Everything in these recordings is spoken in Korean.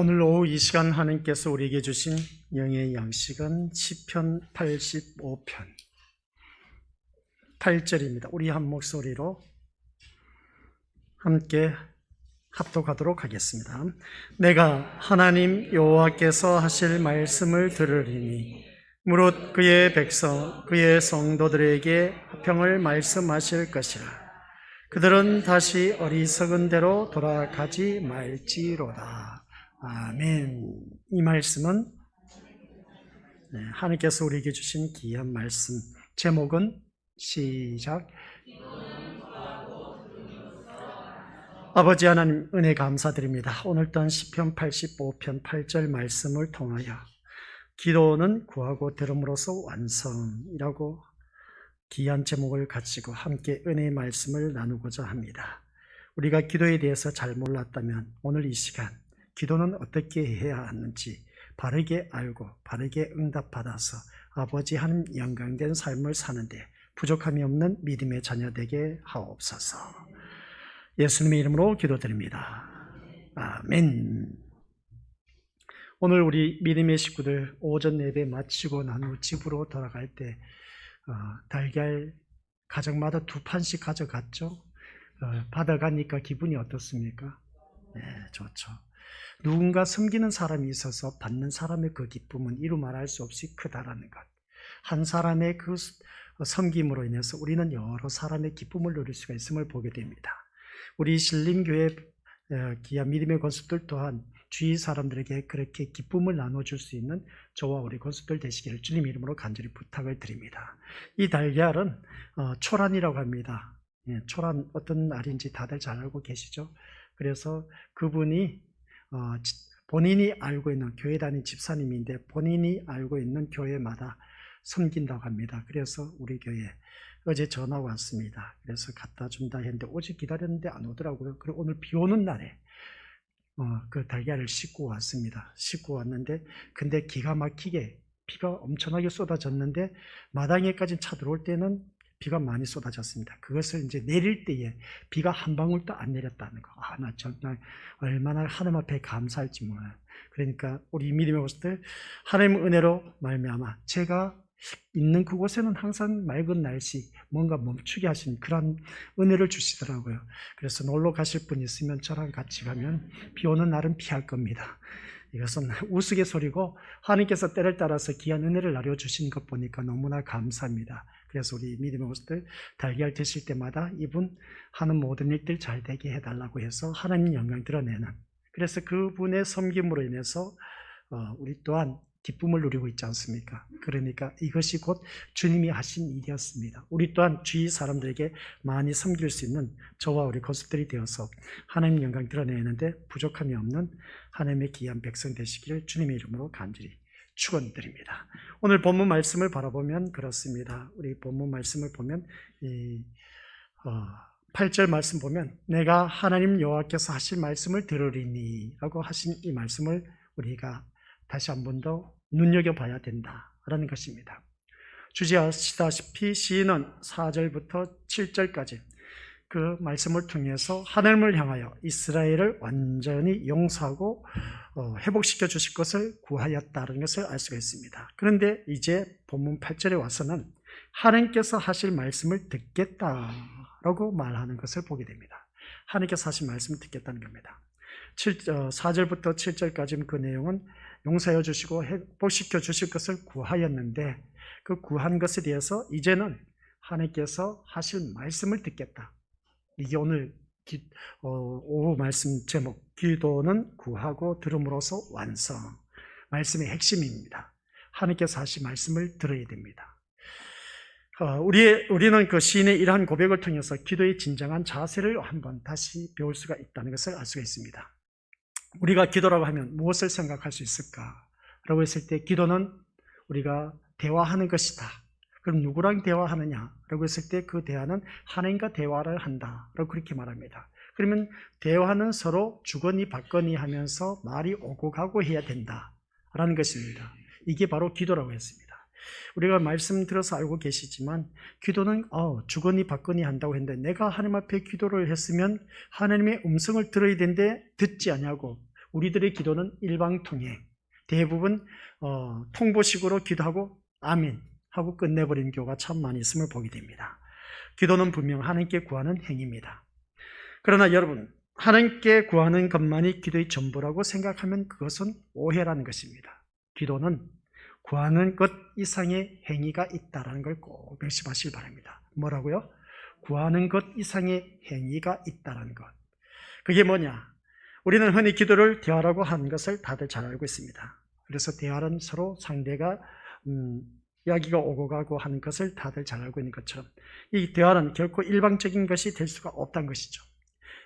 오늘 오후 이 시간 하나님께서 우리에게 주신 영의 양식은 시편 85편 8절입니다. 우리 한 목소리로 함께 합독하도록 하겠습니다. 내가 하나님 여호와께서 하실 말씀을 들으리니 무릇 그의 백성 그의 성도들에게 화평을 말씀하실 것이라. 그들은 다시 어리석은 대로 돌아가지 말지로다. 아멘. 이 말씀은 하나님께서 우리에게 주신 귀한 말씀. 제목은 시작. 아버지 하나님 은혜 감사드립니다. 오늘 또한 시편 85편 8절 말씀을 통하여 기도는 구하고 들음으로써 완성이라고 귀한 제목을 가지고 함께 은혜의 말씀을 나누고자 합니다. 우리가 기도에 대해서 잘 몰랐다면 오늘 이 시간 기도는 어떻게 해야 하는지 바르게 알고 바르게 응답받아서 아버지 하나님 영광된 삶을 사는데 부족함이 없는 믿음의 자녀 되게 하옵소서. 예수님의 이름으로 기도드립니다. 아멘. 오늘 우리 믿음의 식구들 오전 예배 마치고 난 후 집으로 돌아갈 때 달걀 가정마다 2판씩 가져갔죠? 받아가니까 기분이 어떻습니까? 네, 좋죠. 누군가 섬기는 사람이 있어서 받는 사람의 그 기쁨은 이루 말할 수 없이 크다라는 것. 한 사람의 그 섬김으로 인해서 우리는 여러 사람의 기쁨을 누릴 수가 있음을 보게 됩니다. 우리 신림교회 귀한 믿음의 권수들 또한 주위 사람들에게 그렇게 기쁨을 나눠줄 수 있는 저와 우리 권수들 되시기를 주님 이름으로 간절히 부탁을 드립니다. 이 달걀은 초란이라고 합니다. 초란 어떤 날인지 다들 잘 알고 계시죠? 그래서 그분이 본인이 알고 있는 교회 다닌 집사님인데 본인이 알고 있는 교회마다 섬긴다고 합니다. 그래서 우리 교회 어제 전화가 왔습니다. 그래서 갖다 준다 했는데 어제 기다렸는데 안 오더라고요. 그리고 오늘 비 오는 날에 그 달걀을 싣고 왔습니다. 싣고 왔는데 근데 기가 막히게 비가 엄청나게 쏟아졌는데 마당에까지 차 들어올 때는 비가 많이 쏟아졌습니다. 그것을 이제 내릴 때에 비가 한 방울도 안 내렸다는 거. 나 정말 얼마나 하나님 앞에 감사할지 몰라요. 그러니까 우리 믿음의 모습들 하나님의 은혜로 말미암아 제가 있는 그곳에는 항상 맑은 날씨 뭔가 멈추게 하신 그런 은혜를 주시더라고요. 그래서 놀러 가실 분 있으면 저랑 같이 가면 비 오는 날은 피할 겁니다. 이것은 우스갯소리고 하나님께서 때를 따라서 귀한 은혜를 나눠주신 것 보니까 너무나 감사합니다. 그래서 우리 믿음의 모습들 달걀 드실 때마다 이분 하는 모든 일들 잘 되게 해달라고 해서 하나님 영광 드러내는, 그래서 그분의 섬김으로 인해서 우리 또한 기쁨을 누리고 있지 않습니까? 그러니까 이것이 곧 주님이 하신 일이었습니다. 우리 또한 주위 사람들에게 많이 섬길 수 있는 저와 우리 권수들이 되어서 하나님 영광 드러내는데 부족함이 없는 하나님의 귀한 백성 되시기를 주님의 이름으로 간절히 축원드립니다. 오늘 본문 말씀을 바라보면 그렇습니다. 우리 본문 말씀을 보면 8절 말씀 보면 내가 하나님 여호와께서 하실 말씀을 들으리니 라고 하신 이 말씀을 우리가 다시 한 번 더 눈여겨봐야 된다라는 것입니다. 주지하시다시피 시인은 4절부터 7절까지 그 말씀을 통해서 하나님을 향하여 이스라엘을 완전히 용서하고 회복시켜 주실 것을 구하였다는 것을 알 수가 있습니다. 그런데 이제 본문 8절에 와서는 하나님께서 하실 말씀을 듣겠다라고 말하는 것을 보게 됩니다. 하나님께서 하실 말씀을 듣겠다는 겁니다. 4절부터 7절까지 그 내용은 용서해 주시고 회복시켜 주실 것을 구하였는데 그 구한 것에 대해서 이제는 하나님께서 하실 말씀을 듣겠다. 이게 오늘 오후 말씀 제목, 기도는 구하고 들음으로써 완성. 말씀의 핵심입니다. 하나님께서 하신 말씀을 들어야 됩니다. 우리는 그 시인의 이러한 고백을 통해서 기도의 진정한 자세를 한번 다시 배울 수가 있다는 것을 알 수가 있습니다. 우리가 기도라고 하면 무엇을 생각할 수 있을까라고 했을 때 기도는 우리가 대화하는 것이다. 그럼 누구랑 대화하느냐라고 했을 때 그 대화는 하나님과 대화를 한다라고 그렇게 말합니다. 그러면 대화는 서로 주거니 받거니 하면서 말이 오고 가고 해야 된다라는 것입니다. 이게 바로 기도라고 했습니다. 우리가 말씀 들어서 알고 계시지만 기도는 주거니 받거니 한다고 했는데 내가 하나님 앞에 기도를 했으면 하나님의 음성을 들어야 되는데 듣지 않냐고 우리들의 기도는 일방통행, 대부분 통보식으로 기도하고 아멘 하고 끝내버린 교가 참 많이 있음을 보게 됩니다. 기도는 분명 하나님께 구하는 행위입니다. 그러나 여러분, 하나님께 구하는 것만이 기도의 전부라고 생각하면 그것은 오해라는 것입니다. 기도는 구하는 것 이상의 행위가 있다는 걸 꼭 명심하시기 바랍니다. 뭐라고요? 구하는 것 이상의 행위가 있다는 것. 그게 뭐냐? 우리는 흔히 기도를 대화라고 하는 것을 다들 잘 알고 있습니다. 그래서 대화는 서로 상대가 이야기가 오고 가고 하는 것을 다들 잘 알고 있는 것처럼 이 대화는 결코 일방적인 것이 될 수가 없다는 것이죠.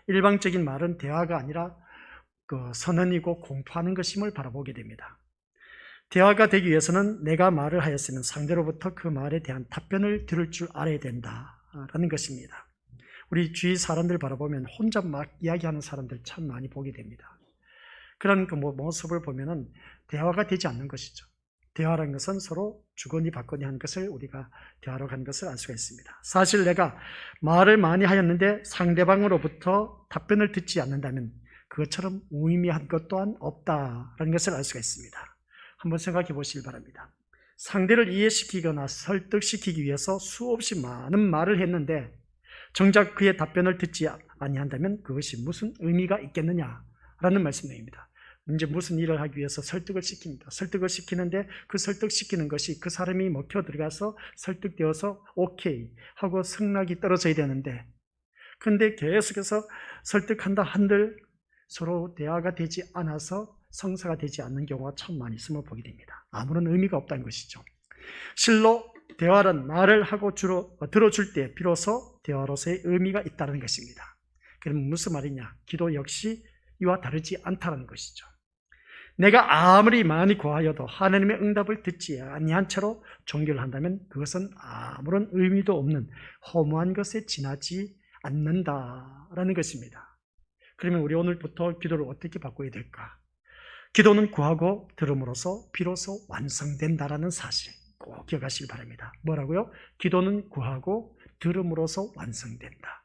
일방적인 말은 대화가 아니라 선언이고 공포하는 것임을 바라보게 됩니다. 대화가 되기 위해서는 내가 말을 하였으면 상대로부터 그 말에 대한 답변을 들을 줄 알아야 된다라는 것입니다. 우리 주위 사람들 바라보면 혼자 막 이야기하는 사람들 참 많이 보게 됩니다. 그런 그 모습을 보면은 대화가 되지 않는 것이죠. 대화라는 것은 서로 주거니 받거니 하는 것을 우리가 대화로 하는 것을 알 수가 있습니다. 사실 내가 말을 많이 하였는데 상대방으로부터 답변을 듣지 않는다면 그것처럼 무의미한 것 또한 없다라는 것을 알 수가 있습니다. 한번 생각해 보시길 바랍니다. 상대를 이해시키거나 설득시키기 위해서 수없이 많은 말을 했는데 정작 그의 답변을 듣지 아니한다면 그것이 무슨 의미가 있겠느냐라는 말씀입니다. 이제 무슨 일을 하기 위해서 설득을 시킵니다. 설득을 시키는데 그 설득시키는 것이 그 사람이 먹혀 들어가서 설득되어서 오케이 하고 승낙이 떨어져야 되는데 근데 계속해서 설득한다 한들 서로 대화가 되지 않아서 성사가 되지 않는 경우가 참 많이 있음을 보게 됩니다. 아무런 의미가 없다는 것이죠. 실로 대화는 말을 하고 주로 들어줄 때 비로소 대화로서의 의미가 있다는 것입니다. 그럼 무슨 말이냐? 기도 역시 이와 다르지 않다는 것이죠. 내가 아무리 많이 구하여도 하나님의 응답을 듣지 아니한 채로 종교를 한다면 그것은 아무런 의미도 없는 허무한 것에 지나지 않는다라는 것입니다. 그러면 우리 오늘부터 기도를 어떻게 바꿔야 될까? 기도는 구하고 들음으로써 비로소 완성된다라는 사실 꼭 기억하시기 바랍니다. 뭐라고요? 기도는 구하고 들음으로써 완성된다.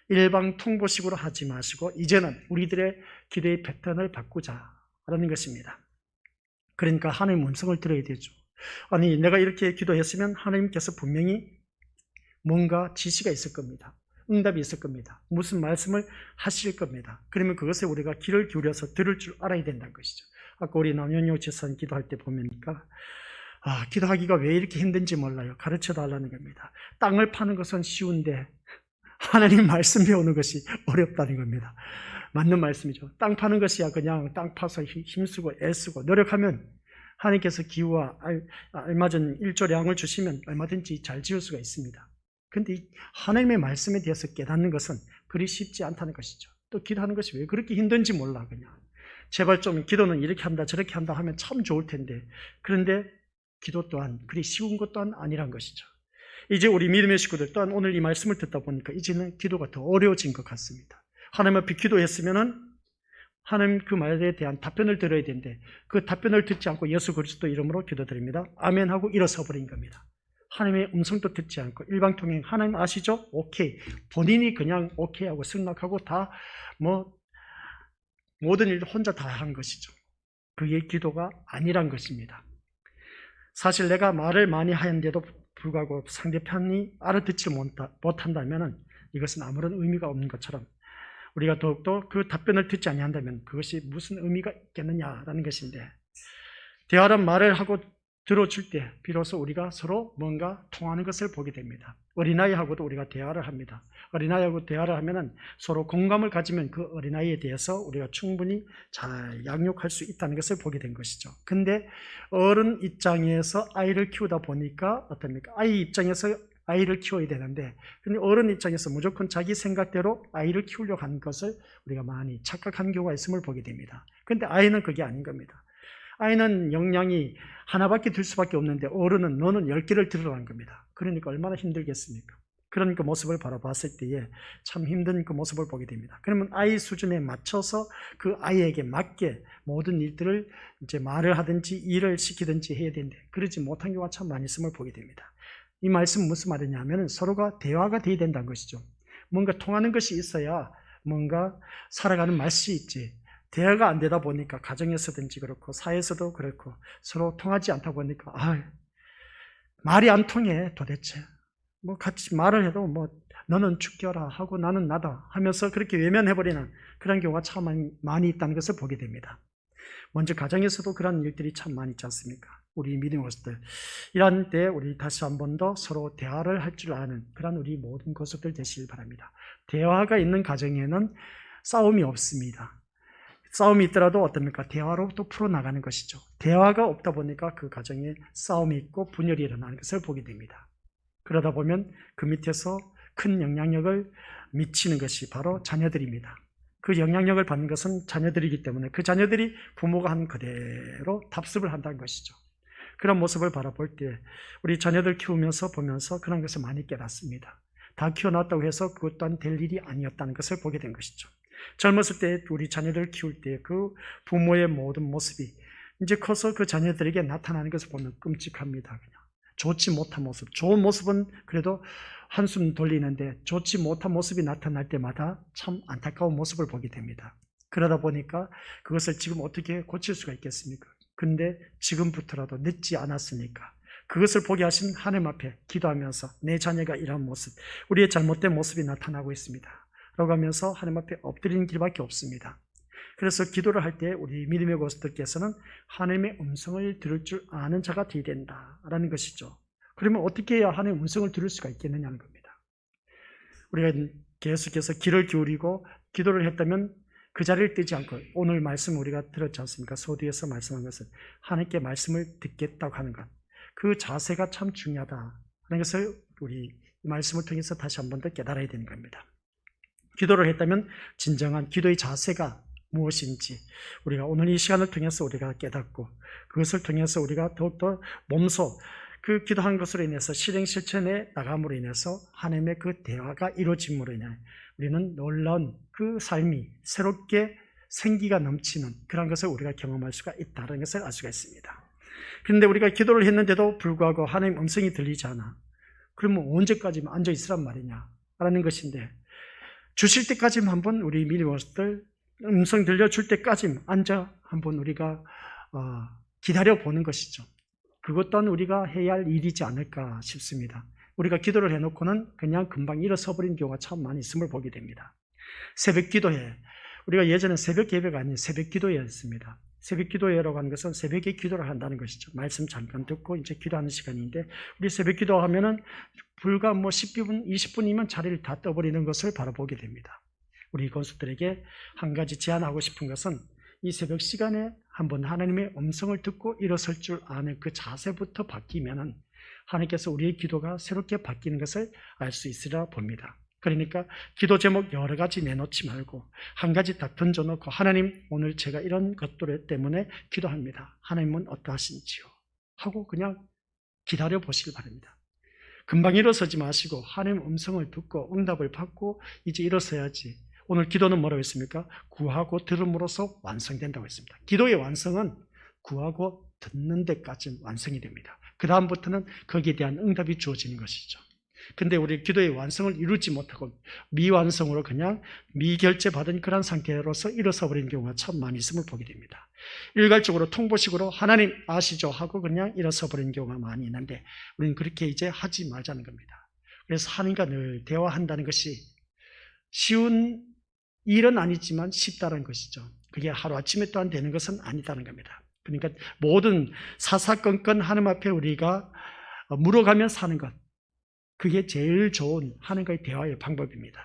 일방 통보식으로 하지 마시고 이제는 우리들의 기도의 패턴을 바꾸자라는 것입니다. 그러니까 하나님의 음성을 들어야 되죠. 아니 내가 이렇게 기도했으면 하나님께서 분명히 뭔가 지시가 있을 겁니다. 응답이 있을 겁니다. 무슨 말씀을 하실 겁니다. 그러면 그것에 우리가 귀를 기울여서 들을 줄 알아야 된다는 것이죠. 아까 우리 남영용 집사님 기도할 때 보니까 기도하기가 왜 이렇게 힘든지 몰라요. 가르쳐 달라는 겁니다. 땅을 파는 것은 쉬운데 하나님 말씀 배우는 것이 어렵다는 겁니다. 맞는 말씀이죠. 땅 파는 것이야 그냥 땅 파서 힘쓰고 애쓰고 노력하면 하나님께서 기후와 알맞은 일조량을 주시면 얼마든지 잘 지을 수가 있습니다. 그런데 하나님의 말씀에 대해서 깨닫는 것은 그리 쉽지 않다는 것이죠. 또 기도하는 것이 왜 그렇게 힘든지 몰라 그냥. 제발 좀 기도는 이렇게 한다 저렇게 한다 하면 참 좋을 텐데 그런데 기도 또한 그리 쉬운 것 또한 아니란 것이죠. 이제 우리 믿음의 식구들 또한 오늘 이 말씀을 듣다 보니까 이제는 기도가 더 어려워진 것 같습니다. 하나님 앞에 기도했으면은 하나님 그 말에 대한 답변을 들어야 되는데 그 답변을 듣지 않고 예수 그리스도 이름으로 기도드립니다. 아멘 하고 일어서 버린 겁니다. 하나님의 음성도 듣지 않고 일방통행 하나님 아시죠? 오케이. 본인이 그냥 오케이 하고 승낙하고 다 모든 일을 혼자 다 한 것이죠. 그게 기도가 아니란 것입니다. 사실 내가 말을 많이 하는데도 불구하고 상대편이 알아듣지 못한다면 이것은 아무런 의미가 없는 것처럼 우리가 더욱더 그 답변을 듣지 아니한다면 그것이 무슨 의미가 있겠느냐라는 것인데 대화란 말을 하고 들어줄 때 비로소 우리가 서로 뭔가 통하는 것을 보게 됩니다. 어린아이하고도 우리가 대화를 합니다. 어린아이하고 대화를 하면 서로 공감을 가지면 그 어린아이에 대해서 우리가 충분히 잘 양육할 수 있다는 것을 보게 된 것이죠. 근데 어른 입장에서 아이를 키우다 보니까 어떻습니까? 아이 입장에서 아이를 키워야 되는데 근데 어른 입장에서 무조건 자기 생각대로 아이를 키우려고 하는 것을 우리가 많이 착각하는 경우가 있음을 보게 됩니다. 근데 아이는 그게 아닌 겁니다. 아이는 영양이 하나밖에 들 수밖에 없는데 어른은 너는 10개를 들으라는 겁니다. 그러니까 얼마나 힘들겠습니까? 그런 그 모습을 바라봤을 때에 참 힘든 그 모습을 보게 됩니다. 그러면 아이 수준에 맞춰서 그 아이에게 맞게 모든 일들을 이제 말을 하든지 일을 시키든지 해야 되는데 그러지 못한 경우가 참 많이 있음을 보게 됩니다. 이 말씀은 무슨 말이냐면 서로가 대화가 돼야 된다는 것이죠. 뭔가 통하는 것이 있어야 뭔가 살아가는 맛이 있지. 대화가 안 되다 보니까 가정에서든지 그렇고 사회에서도 그렇고 서로 통하지 않다 보니까 말이 안 통해 도대체. 뭐 같이 말을 해도 뭐 너는 죽겨라 하고 나는 나다 하면서 그렇게 외면해버리는 그런 경우가 참 많이 있다는 것을 보게 됩니다. 먼저 가정에서도 그런 일들이 참 많이 있지 않습니까? 우리 믿음의 모습들. 이런 때 우리 다시 한 번 더 서로 대화를 할 줄 아는 그런 우리 모든 모습들 되시길 바랍니다. 대화가 있는 가정에는 싸움이 없습니다. 싸움이 있더라도 어떻습니까? 대화로 또 풀어나가는 것이죠. 대화가 없다 보니까 그 가정에 싸움이 있고 분열이 일어나는 것을 보게 됩니다. 그러다 보면 그 밑에서 큰 영향력을 미치는 것이 바로 자녀들입니다. 그 영향력을 받는 것은 자녀들이기 때문에 그 자녀들이 부모가 한 그대로 답습을 한다는 것이죠. 그런 모습을 바라볼 때 우리 자녀들 키우면서 보면서 그런 것을 많이 깨닫습니다. 다 키워놨다고 해서 그것 또한 될 일이 아니었다는 것을 보게 된 것이죠. 젊었을 때 우리 자녀들 키울 때 그 부모의 모든 모습이 이제 커서 그 자녀들에게 나타나는 것을 보면 끔찍합니다. 그냥 좋지 못한 모습, 좋은 모습은 그래도 한숨 돌리는데 좋지 못한 모습이 나타날 때마다 참 안타까운 모습을 보게 됩니다. 그러다 보니까 그것을 지금 어떻게 고칠 수가 있겠습니까? 근데 지금부터라도 늦지 않았으니까 그것을 보게 하신 하나님 앞에 기도하면서 내 자녀가 이런 모습, 우리의 잘못된 모습이 나타나고 있습니다 라고 하면서 하나님 앞에 엎드리는 길밖에 없습니다. 그래서 기도를 할 때 우리 믿음의 고수들께서는 하나님의 음성을 들을 줄 아는 자가 되어야 된다라는 것이죠. 그러면 어떻게 해야 하나님의 음성을 들을 수가 있겠느냐는 겁니다. 우리가 계속해서 귀를 기울이고 기도를 했다면 그 자리를 뜨지 않고 오늘 말씀 우리가 들었지 않습니까? 소두에서 말씀한 것은 하나님께 말씀을 듣겠다고 하는 것, 그 자세가 참 중요하다는 것을 우리 이 말씀을 통해서 다시 한 번 더 깨달아야 되는 겁니다. 기도를 했다면 진정한 기도의 자세가 무엇인지 우리가 오늘 이 시간을 통해서 우리가 깨닫고 그것을 통해서 우리가 더욱더 몸소 그 기도한 것으로 인해서 실행 실천에 나감으로 인해서 하나님의 그 대화가 이루어짐으로 인해 우리는 놀라운 그 삶이 새롭게 생기가 넘치는 그런 것을 우리가 경험할 수가 있다는 것을 알 수가 있습니다. 그런데 우리가 기도를 했는데도 불구하고 하나님 음성이 들리지 않아. 그러면 언제까지 앉아 있으란 말이냐 라는 것인데 주실 때까지만 한번 우리 미리워스들 음성 들려줄 때까지 앉아 한번 우리가 기다려보는 것이죠. 그것 또한 우리가 해야 할 일이지 않을까 싶습니다. 우리가 기도를 해놓고는 그냥 금방 일어서버리는 경우가 참 많이 있음을 보게 됩니다. 새벽 기도회, 우리가 예전에 새벽 예배가 아닌 새벽 기도회였습니다. 새벽 기도회라고 하는 것은 새벽에 기도를 한다는 것이죠. 말씀 잠깐 듣고 이제 기도하는 시간인데 우리 새벽 기도하면은 불과 10분, 20분이면 자리를 다 떠버리는 것을 바라보게 됩니다. 우리 건수들에게 한 가지 제안하고 싶은 것은 이 새벽 시간에 한번 하나님의 음성을 듣고 일어설 줄 아는 그 자세부터 바뀌면은 하나님께서 우리의 기도가 새롭게 바뀌는 것을 알 수 있으리라 봅니다. 그러니까 기도 제목 여러 가지 내놓지 말고 한 가지 딱 던져놓고 하나님 오늘 제가 이런 것들 때문에 기도합니다. 하나님은 어떠하신지요? 하고 그냥 기다려 보시길 바랍니다. 금방 일어서지 마시고 하나님 음성을 듣고 응답을 받고 이제 일어서야지. 오늘 기도는 뭐라고 했습니까? 구하고 들음으로써 완성된다고 했습니다. 기도의 완성은 구하고 듣는 데까지 완성이 됩니다. 그 다음부터는 거기에 대한 응답이 주어지는 것이죠. 근데 우리 기도의 완성을 이루지 못하고 미완성으로 그냥 미결제 받은 그런 상태로서 일어서 버리는 경우가 참 많이 있음을 보게 됩니다. 일괄적으로 통보식으로 하나님 아시죠? 하고 그냥 일어서 버리는 경우가 많이 있는데 우리는 그렇게 이제 하지 말자는 겁니다. 그래서 하나님과 늘 대화한다는 것이 쉬운 일은 아니지만 쉽다는 것이죠. 그게 하루아침에 또한 되는 것은 아니다는 겁니다. 그러니까 모든 사사건건 하나님 앞에 우리가 물어가며 사는 것, 그게 제일 좋은 하나님과의 대화의 방법입니다.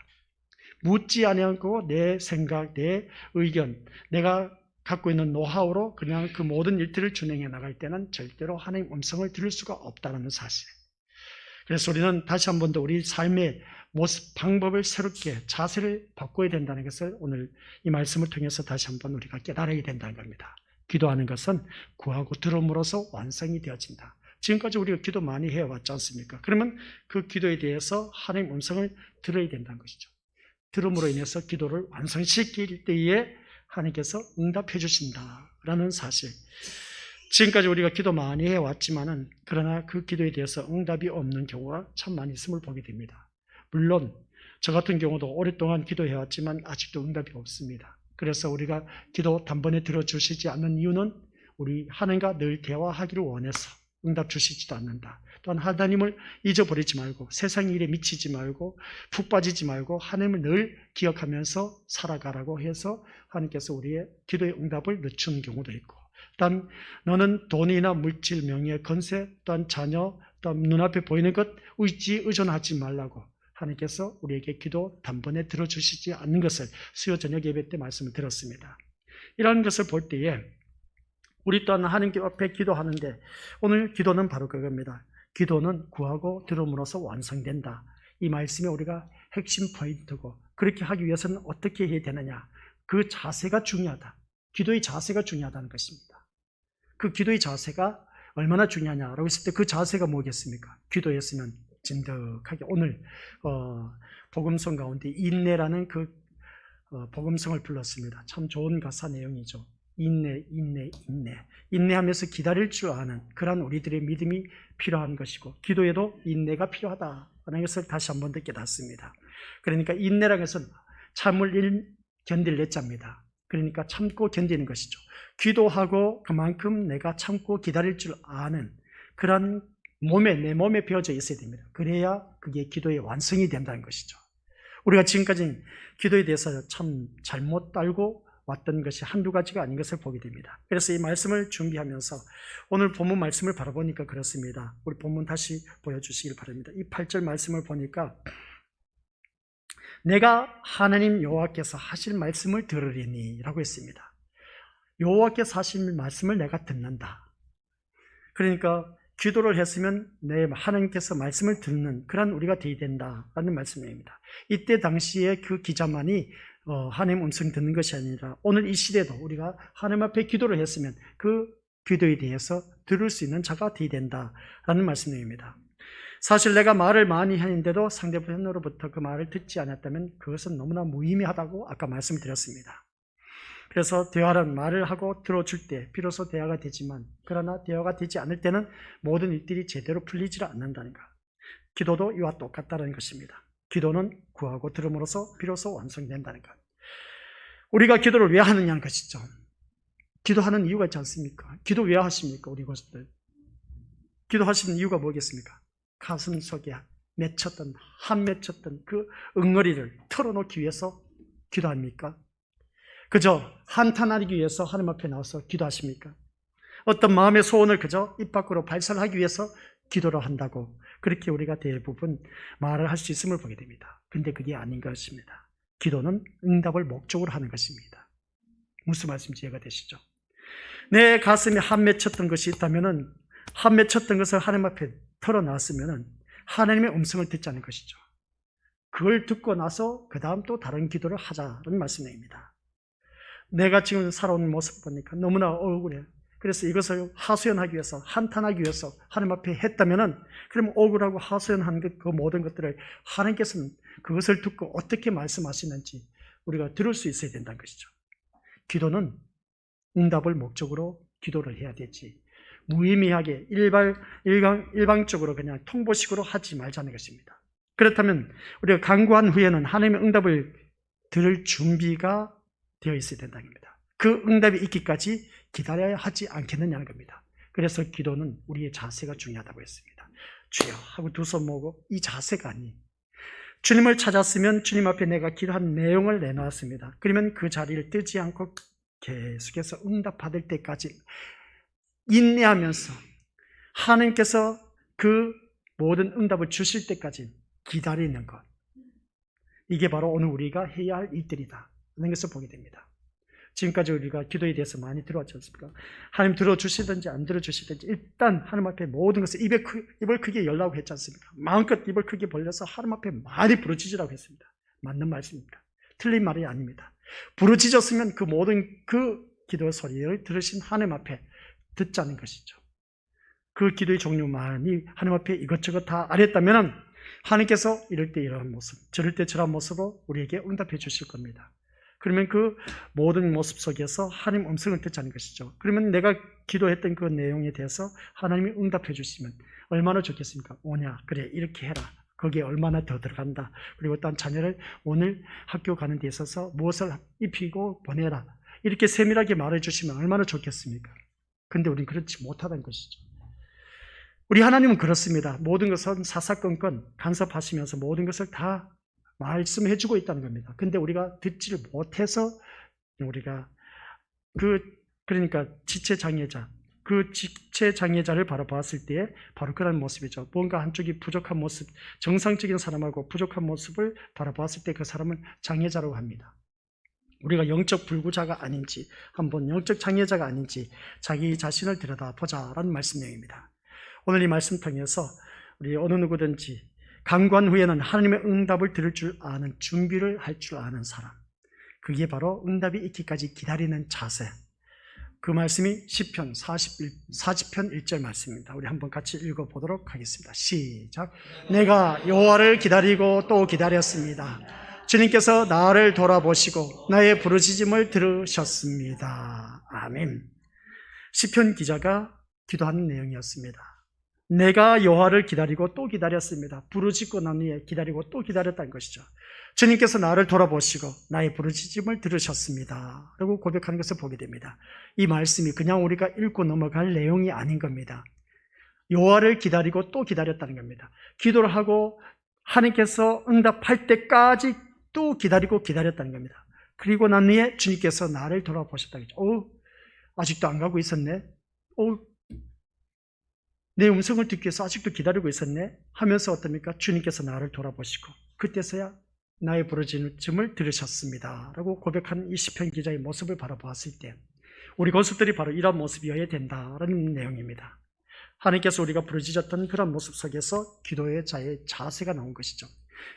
묻지 아니하고 내 생각, 내 의견, 내가 갖고 있는 노하우로 그냥 그 모든 일들을 진행해 나갈 때는 절대로 하나님 음성을 들을 수가 없다는 사실. 그래서 우리는 다시 한 번 더 우리 삶의 모습, 방법을 새롭게 자세를 바꿔야 된다는 것을 오늘 이 말씀을 통해서 다시 한번 우리가 깨달아야 된다는 겁니다. 기도하는 것은 구하고 들음으로써 완성이 되어진다. 지금까지 우리가 기도 많이 해왔지 않습니까? 그러면 그 기도에 대해서 하나님 음성을 들어야 된다는 것이죠. 들음으로 인해서 기도를 완성시킬 때에 하나님께서 응답해 주신다라는 사실. 지금까지 우리가 기도 많이 해왔지만은 그러나 그 기도에 대해서 응답이 없는 경우가 참 많이 있음을 보게 됩니다. 물론 저 같은 경우도 오랫동안 기도해왔지만 아직도 응답이 없습니다. 그래서 우리가 기도 단번에 들어주시지 않는 이유는 우리 하나님과 늘 대화하기를 원해서 응답 주시지도 않는다. 또한 하나님을 잊어버리지 말고 세상 일에 미치지 말고 푹 빠지지 말고 하나님을 늘 기억하면서 살아가라고 해서 하나님께서 우리의 기도의 응답을 늦춘 경우도 있고, 또한 너는 돈이나 물질, 명예, 건세, 또한 자녀, 또한 눈앞에 보이는 것 의존하지 말라고 하나님께서 우리에게 기도 단번에 들어주시지 않는 것을 수요 저녁 예배 때 말씀을 드렸습니다. 이런 것을 볼 때에 우리 또한 하나님 앞에 기도하는데 오늘 기도는 바로 그겁니다. 기도는 구하고 들음으로써 완성된다. 이 말씀이 우리가 핵심 포인트고, 그렇게 하기 위해서는 어떻게 해야 되느냐, 그 자세가 중요하다. 기도의 자세가 중요하다는 것입니다. 그 기도의 자세가 얼마나 중요하냐라고 했을 때 그 자세가 뭐겠습니까? 기도였으면 진득하게 오늘 복음성 가운데 인내라는 그 복음성을 불렀습니다. 참 좋은 가사 내용이죠. 인내하면서 기다릴 줄 아는 그러한 우리들의 믿음이 필요한 것이고, 기도에도 인내가 필요하다는 것을 다시 한 번 더 깨닫습니다. 그러니까 인내라는 것은 참을 견딜 내자입니다. 그러니까 참고 견디는 것이죠. 기도하고 그만큼 내가 참고 기다릴 줄 아는 그런 내 몸에 배어져 있어야 됩니다. 그래야 그게 기도의 완성이 된다는 것이죠. 우리가 지금까지 기도에 대해서 참 잘못 알고 왔던 것이 한두 가지가 아닌 것을 보게 됩니다. 그래서 이 말씀을 준비하면서 오늘 본문 말씀을 바라보니까 그렇습니다. 우리 본문 다시 보여주시길 바랍니다. 이 8절 말씀을 보니까 내가 하나님 여호와께서 하실 말씀을 들으리니 라고 했습니다. 여호와께서 하실 말씀을 내가 듣는다. 그러니까 기도를 했으면 내 하나님께서 말씀을 듣는 그런 우리가 되어야 된다라는 말씀입니다. 이때 당시에 그 기자만이 하나님 음성 듣는 것이 아니라 오늘 이 시대도 우리가 하나님 앞에 기도를 했으면 그 기도에 대해서 들을 수 있는 자가 되어야 된다라는 말씀입니다. 사실 내가 말을 많이 했는데도 상대편으로부터 그 말을 듣지 않았다면 그것은 너무나 무의미하다고 아까 말씀드렸습니다. 그래서 대화는 말을 하고 들어줄 때 비로소 대화가 되지만, 그러나 대화가 되지 않을 때는 모든 일들이 제대로 풀리지 않는다는 것. 기도도 이와 똑같다는 것입니다. 기도는 구하고 들음으로써 비로소 완성된다는 것. 우리가 기도를 왜 하느냐는 것이죠. 기도하는 이유가 있지 않습니까? 기도 왜 하십니까? 우리 것들 기도하시는 이유가 뭐겠습니까? 가슴 속에 한 맺혔던 그 응어리를 털어놓기 위해서 기도합니까? 그저 한탄하기 위해서 하나님 앞에 나와서 기도하십니까? 어떤 마음의 소원을 그저 입 밖으로 발설하기 위해서 기도를 한다고 그렇게 우리가 대부분 말을 할 수 있음을 보게 됩니다. 그런데 그게 아닌 것입니다. 기도는 응답을 목적으로 하는 것입니다. 무슨 말씀인지 이해가 되시죠? 내 가슴에 한 맺혔던 것이 있다면 한 맺혔던 것을 하나님 앞에 털어놨으면 하나님의 음성을 듣자는 것이죠. 그걸 듣고 나서 그 다음 또 다른 기도를 하자는 말씀입니다. 내가 지금 살아온 모습 보니까 너무나 억울해. 그래서 이것을 하소연하기 위해서, 한탄하기 위해서 하나님 앞에 했다면, 그럼 억울하고 하소연한 그 모든 것들을 하나님께서는 그것을 듣고 어떻게 말씀하시는지 우리가 들을 수 있어야 된다는 것이죠. 기도는 응답을 목적으로 기도를 해야 되지, 무의미하게 일방적으로 그냥 통보식으로 하지 말자는 것입니다. 그렇다면 우리가 간구한 후에는 하나님의 응답을 들을 준비가 되어 있어야 된다는 겁니다. 그 응답이 있기까지 기다려야 하지 않겠느냐는 겁니다. 그래서 기도는 우리의 자세가 중요하다고 했습니다. 주여 하고 두 손 모으고 이 자세가 아니, 주님을 찾았으면 주님 앞에 내가 기도한 내용을 내놓았습니다. 그러면 그 자리를 뜨지 않고 계속해서 응답받을 때까지 인내하면서 하나님께서 그 모든 응답을 주실 때까지 기다리는 것, 이게 바로 오늘 우리가 해야 할 일들이다 하는 것을 보게 됩니다. 지금까지 우리가 기도에 대해서 많이 들어왔지 않습니까? 하나님 들어주시든지 안 들어주시든지 일단 하나님 앞에 모든 것을 입을 크게 열라고 했지 않습니까? 마음껏 입을 크게 벌려서 하나님 앞에 많이 부르짖으라고 했습니다. 맞는 말씀입니다. 틀린 말이 아닙니다. 부르짖었으면 그 모든 그 기도의 소리를 들으신 하나님 앞에 듣자는 것이죠. 그 기도의 종류만이 하나님 앞에 이것저것 다 알았다면 하나님께서 이럴 때 이러한 모습, 저럴 때 저러한 모습으로 우리에게 응답해 주실 겁니다. 그러면 그 모든 모습 속에서 하나님 음성을 듣자는 것이죠. 그러면 내가 기도했던 그 내용에 대해서 하나님이 응답해 주시면 얼마나 좋겠습니까? 오냐, 그래 이렇게 해라, 거기에 얼마나 더 들어간다. 그리고 또한 자녀를 오늘 학교 가는 데 있어서 무엇을 입히고 보내라. 이렇게 세밀하게 말해주시면 얼마나 좋겠습니까? 근데 우리는 그렇지 못하다는 것이죠. 우리 하나님은 그렇습니다. 모든 것은 사사건건 간섭하시면서 모든 것을 다 말씀해주고 있다는 겁니다. 근데 우리가 듣지를 못해서 우리가 그러니까 지체장애자, 그 지체장애자를 바로 봤을 때에 바로 그런 모습이죠. 뭔가 한쪽이 부족한 모습, 정상적인 사람하고 부족한 모습을 바로 봤을 때 그 사람은 장애자라고 합니다. 우리가 영적 불구자가 아닌지, 한번 영적 장애자가 아닌지 자기 자신을 들여다보자라는 말씀 내용입니다. 오늘 이 말씀 통해서 우리 어느 누구든지 강구한 후에는 하나님의 응답을 들을 줄 아는 준비를 할 줄 아는 사람, 그게 바로 응답이 있기까지 기다리는 자세. 그 말씀이 시편 40편 1절 말씀입니다. 우리 한번 같이 읽어보도록 하겠습니다. 시작. 내가 여호와를 기다리고 또 기다렸습니다. 주님께서 나를 돌아보시고 나의 부르짖음을 들으셨습니다. 아멘. 시편 기자가 기도하는 내용이었습니다. 내가 여호와를 기다리고 또 기다렸습니다. 부르짖고 난 후에 기다리고 또 기다렸다는 것이죠. 주님께서 나를 돌아보시고 나의 부르짖음을 들으셨습니다. 라고 고백하는 것을 보게 됩니다. 이 말씀이 그냥 우리가 읽고 넘어갈 내용이 아닌 겁니다. 여호와를 기다리고 또 기다렸다는 겁니다. 기도를 하고 하나님께서 응답할 때까지 또 기다리고 기다렸다는 겁니다. 그리고 난 후에 주님께서 나를 돌아보셨다는 거죠. 아직도 안 가고 있었네. 내 음성을 듣기 위해서 아직도 기다리고 있었네 하면서 어떻습니까? 주님께서 나를 돌아보시고 그때서야 나의 부르짖음을 들으셨습니다 라고 고백한 이 시편 기자의 모습을 바라보았을 때 우리 고수들이 바로 이런 모습이어야 된다라는 내용입니다. 하나님께서 우리가 부르짖었던 그런 모습 속에서 기도의 자의 자세가 나온 것이죠.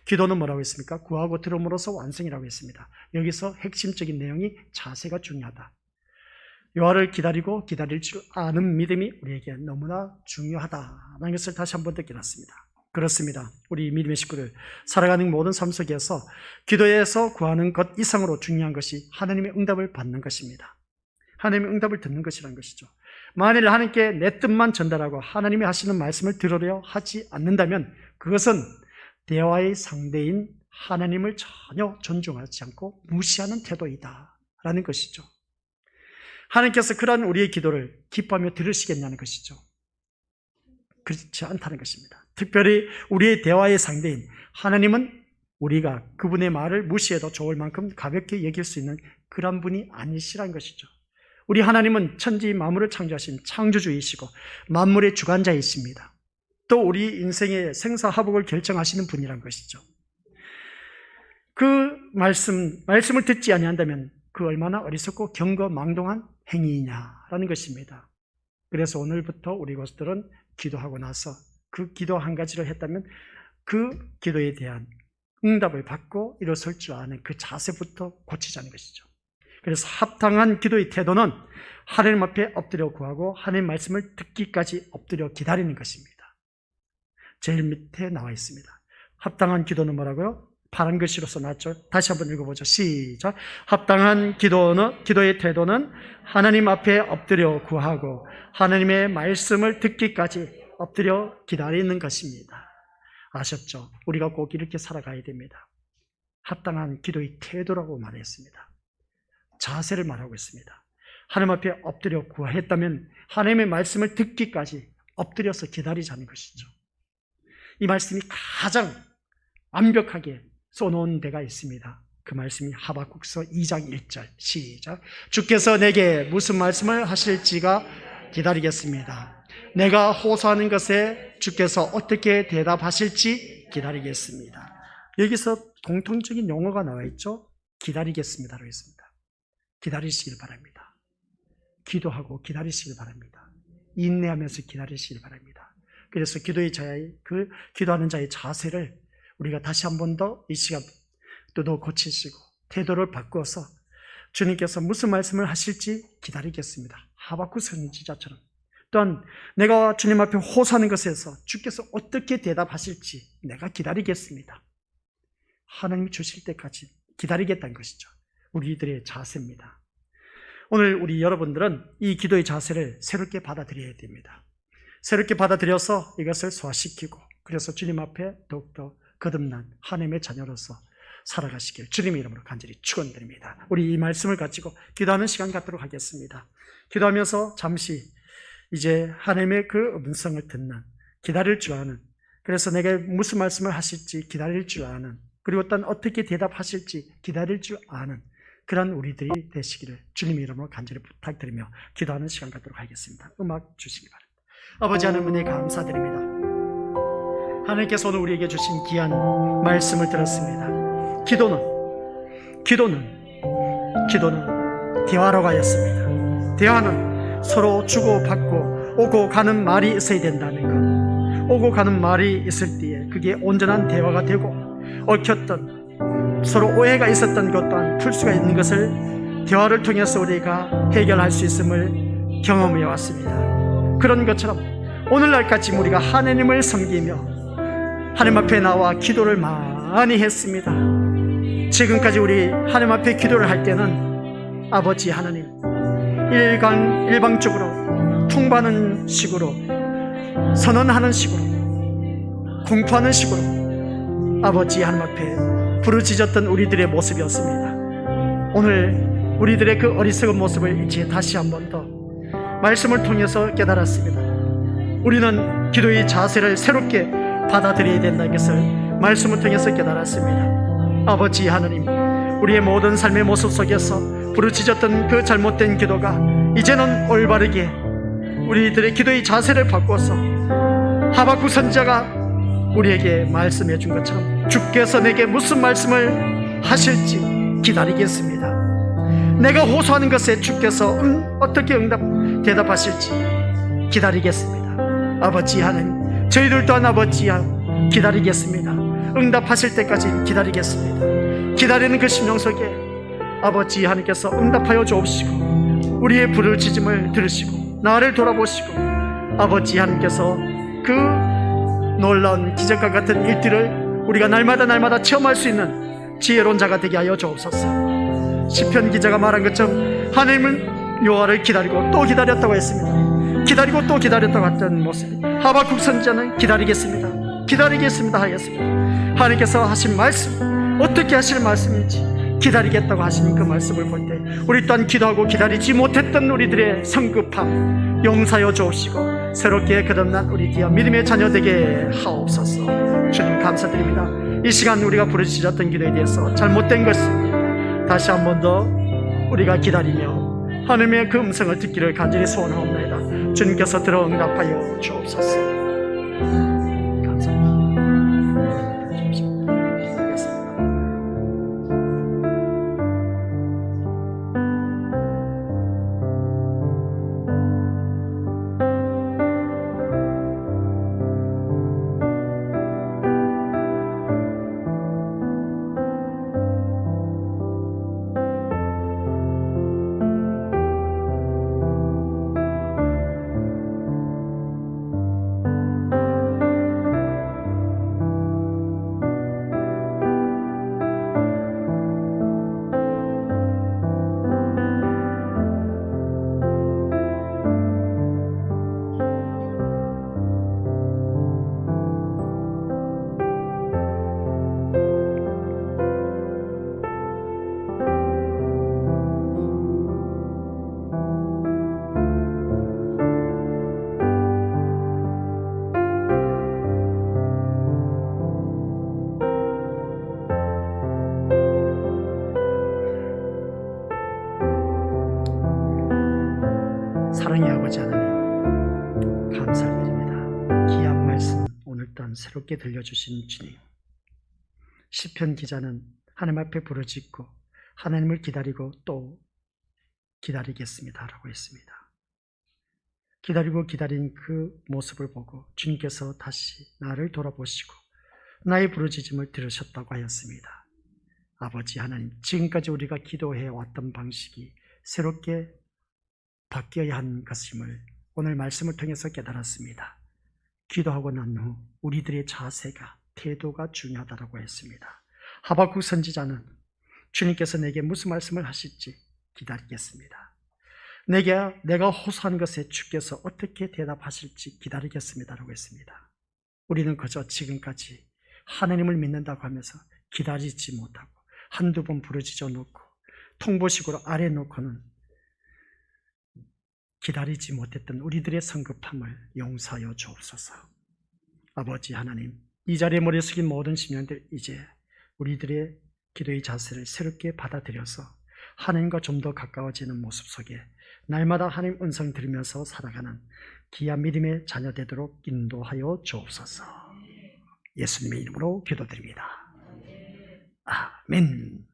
기도는 뭐라고 했습니까? 구하고 들음으로써 완성이라고 했습니다. 여기서 핵심적인 내용이 자세가 중요하다. 여호와를 기다리고 기다릴 줄 아는 믿음이 우리에게 너무나 중요하다는 것을 다시 한번 느껴놨습니다. 그렇습니다. 우리 믿음의 식구들, 살아가는 모든 삶 속에서 기도에서 구하는 것 이상으로 중요한 것이 하나님의 응답을 받는 것입니다. 하나님의 응답을 듣는 것이라는 것이죠. 만일 하나님께 내 뜻만 전달하고 하나님이 하시는 말씀을 들으려 하지 않는다면 그것은 대화의 상대인 하나님을 전혀 존중하지 않고 무시하는 태도이다 라는 것이죠. 하나님께서 그러한 우리의 기도를 기뻐하며 들으시겠냐는 것이죠. 그렇지 않다는 것입니다. 특별히 우리의 대화의 상대인 하나님은 우리가 그분의 말을 무시해도 좋을 만큼 가볍게 여길 수 있는 그런 분이 아니시라는 것이죠. 우리 하나님은 천지 만물을 창조하신 창조주이시고 만물의 주관자이십니다. 또 우리 인생의 생사화복을 결정하시는 분이란 것이죠. 그 말씀을 듣지 아니한다면 그 얼마나 어리석고 경거망동한 행위이냐라는 것입니다. 그래서 오늘부터 우리 것들은 기도하고 나서 그 기도 한 가지를 했다면 그 기도에 대한 응답을 받고 일어설 줄 아는 그 자세부터 고치자는 것이죠. 그래서 합당한 기도의 태도는 하나님 앞에 엎드려 구하고 하나님 말씀을 듣기까지 엎드려 기다리는 것입니다. 제일 밑에 나와 있습니다. 합당한 기도는 뭐라고요? 파란 글씨로 써놨죠. 다시 한번 읽어보죠. 시작. 합당한 기도의 태도는 하나님 앞에 엎드려 구하고 하나님의 말씀을 듣기까지 엎드려 기다리는 것입니다. 아셨죠? 우리가 꼭 이렇게 살아가야 됩니다. 합당한 기도의 태도라고 말했습니다. 자세를 말하고 있습니다. 하나님 앞에 엎드려 구했다면 하나님의 말씀을 듣기까지 엎드려서 기다리자는 것이죠. 이 말씀이 가장 완벽하게 써놓은 데가 있습니다. 그 말씀이 하박국서 2장 1절 시작. 주께서 내게 무슨 말씀을 하실지가 기다리겠습니다. 내가 호소하는 것에 주께서 어떻게 대답하실지 기다리겠습니다. 여기서 공통적인 용어가 나와 있죠. 기다리겠습니다라고 했습니다. 기다리시길 바랍니다. 기도하고 기다리시길 바랍니다. 인내하면서 기다리시길 바랍니다. 그래서 기도하는 자의 자세를 우리가 다시 한 번 더 이 시간 또 고치시고 태도를 바꾸어서 주님께서 무슨 말씀을 하실지 기다리겠습니다. 하박국 선지자처럼. 또한 내가 주님 앞에 호소하는 것에서 주께서 어떻게 대답하실지 내가 기다리겠습니다. 하나님이 주실 때까지 기다리겠다는 것이죠. 우리들의 자세입니다. 오늘 우리 여러분들은 이 기도의 자세를 새롭게 받아들여야 됩니다. 새롭게 받아들여서 이것을 소화시키고 그래서 주님 앞에 더욱더 거듭난 하나님의 자녀로서 살아가시길 주님의 이름으로 간절히 축원드립니다. 우리 이 말씀을 가지고 기도하는 시간 갖도록 하겠습니다. 기도하면서 잠시 이제 하나님의 그 음성을 듣는, 기다릴 줄 아는, 그래서 내게 무슨 말씀을 하실지 기다릴 줄 아는, 그리고 또 어떻게 대답하실지 기다릴 줄 아는 그런 우리들이 되시기를 주님의 이름으로 간절히 부탁드리며 기도하는 시간 갖도록 하겠습니다. 음악 주시기 바랍니다. 아버지 하나님 은혜 감사드립니다. 하나님께서 오늘 우리에게 주신 귀한 말씀을 들었습니다. 기도는 대화라고 하였습니다. 대화는 서로 주고받고 오고 가는 말이 있어야 된다는 것. 오고 가는 말이 있을 때에 그게 온전한 대화가 되고, 얽혔던 서로 오해가 있었던 것 또한 풀 수가 있는 것을 대화를 통해서 우리가 해결할 수 있음을 경험해 왔습니다. 그런 것처럼 오늘날까지 우리가 하나님을 섬기며 하나님 앞에 나와 기도를 많이 했습니다. 지금까지 우리 하나님 앞에 기도를 할 때는 아버지 하나님, 일방적으로 통보하는 식으로, 선언하는 식으로, 공포하는 식으로 아버지 하나님 앞에 부르짖었던 우리들의 모습이었습니다. 오늘 우리들의 그 어리석은 모습을 이제 다시 한 번 더 말씀을 통해서 깨달았습니다. 우리는 기도의 자세를 새롭게 받아들여야 된다는 것을 말씀을 통해서 깨달았습니다. 아버지 하나님, 우리의 모든 삶의 모습 속에서 부르짖었던 그 잘못된 기도가 이제는 올바르게 우리들의 기도의 자세를 바꿔서 하박국 선지자가 우리에게 말씀해 준 것처럼 주께서 내게 무슨 말씀을 하실지 기다리겠습니다. 내가 호소하는 것에 주께서 어떻게 대답하실지 기다리겠습니다. 아버지 하나님, 저희들 또한 아버지 기다리겠습니다. 응답하실 때까지 기다리겠습니다. 기다리는 그 심령 속에 아버지 하나님께서 응답하여 주옵시고, 우리의 부르짖음을 들으시고 나를 돌아보시고, 아버지 하나님께서 그 놀라운 기적과 같은 일들을 우리가 날마다 체험할 수 있는 지혜로운 자가 되게 하여 주옵소서. 시편 기자가 말한 것처럼 하나님은 여호와를 기다리고 또 기다렸다고 했습니다. 기다리고 또 기다렸다고 했던 모습. 하박국 선지자는 기다리겠습니다 하였습니다. 하나님께서 하신 말씀, 어떻게 하실 말씀인지 기다리겠다고 하시는 그 말씀을 볼 때 우리 또한 기도하고 기다리지 못했던 우리들의 성급함 용서하여 주옵시고, 새롭게 거듭난 우리 귀한 믿음의 자녀 되게 하옵소서. 주님 감사드립니다. 이 시간 우리가 부르짖었던 기도에 대해서 잘못된 것을 다시 한 번 더 우리가 기다리며 하나님의 그 음성을 듣기를 간절히 소원하옵나이다. 주님께서 들어 응답하여 주옵소서. 사랑의 아버지 하나님, 감사드립니다. 귀한 말씀 오늘 또한 새롭게 들려주신 주님. 시편 기자는 하나님 앞에 부르짖고 하나님을 기다리고 또 기다리겠습니다 라고 했습니다. 기다리고 기다린 그 모습을 보고 주님께서 다시 나를 돌아보시고 나의 부르짖음을 들으셨다고 하였습니다. 아버지 하나님, 지금까지 우리가 기도해 왔던 방식이 새롭게 바뀌어야 한 것임을 오늘 말씀을 통해서 깨달았습니다. 기도하고 난 후 우리들의 자세가, 태도가 중요하다고 했습니다. 하박국 선지자는 주님께서 내게 무슨 말씀을 하실지 기다리겠습니다. 내가 호소한 것에 주께서 어떻게 대답하실지 기다리겠습니다라고 했습니다. 우리는 그저 지금까지 하나님을 믿는다고 하면서 기다리지 못하고 한두 번 부르짖어 놓고 통보식으로 아래 놓고는 기다리지 못했던 우리들의 성급함을 용서하여 주옵소서. 아버지 하나님, 이 자리에 머리 숙인 모든 심령들 이제 우리들의 기도의 자세를 새롭게 받아들여서 하나님과 좀 더 가까워지는 모습 속에 날마다 하나님 음성 들으면서 살아가는 귀한 믿음의 자녀 되도록 인도하여 주옵소서. 예수님의 이름으로 기도드립니다. 아멘.